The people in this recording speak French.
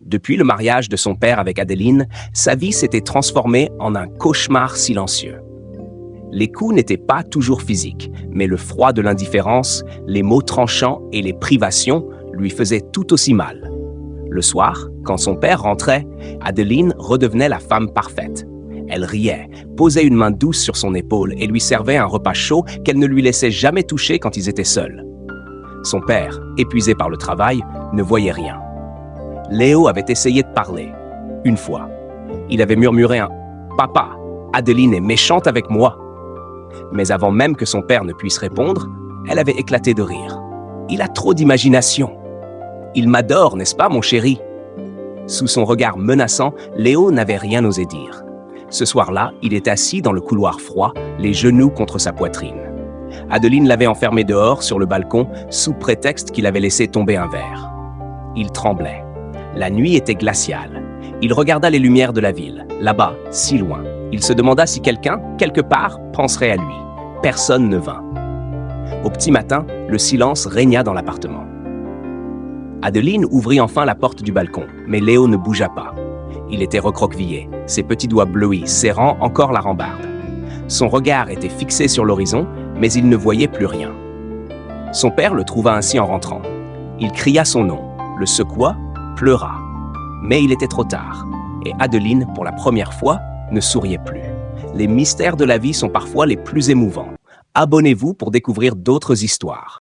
Depuis le mariage de son père avec Adeline, sa vie s'était transformée en un cauchemar silencieux. Les coups n'étaient pas toujours physiques, mais le froid de l'indifférence, les mots tranchants et les privations lui faisaient tout aussi mal. Le soir, quand son père rentrait, Adeline redevenait la femme parfaite. Elle riait, posait une main douce sur son épaule et lui servait un repas chaud qu'elle ne lui laissait jamais toucher quand ils étaient seuls. Son père, épuisé par le travail, ne voyait rien. Léo avait essayé de parler, une fois. Il avait murmuré un « Papa, Adeline est méchante avec moi ». Mais avant même que son père ne puisse répondre, elle avait éclaté de rire. « Il a trop d'imagination. Il m'adore, n'est-ce pas, mon chéri ?» Sous son regard menaçant, Léo n'avait rien osé dire. Ce soir-là, il était assis dans le couloir froid, les genoux contre sa poitrine. Adeline l'avait enfermé dehors, sur le balcon, sous prétexte qu'il avait laissé tomber un verre. Il tremblait. La nuit était glaciale. Il regarda les lumières de la ville, là-bas, si loin. Il se demanda si quelqu'un, quelque part, penserait à lui. Personne ne vint. Au petit matin, le silence régna dans l'appartement. Adeline ouvrit enfin la porte du balcon, mais Léo ne bougea pas. Il était recroquevillé, ses petits doigts bleuis serrant encore la rambarde. Son regard était fixé sur l'horizon, mais il ne voyait plus rien. Son père le trouva ainsi en rentrant. Il cria son nom, le secoua, pleura. Mais il était trop tard, et Adeline, pour la première fois, ne souriait plus. Les mystères de la vie sont parfois les plus émouvants. Abonnez-vous pour découvrir d'autres histoires.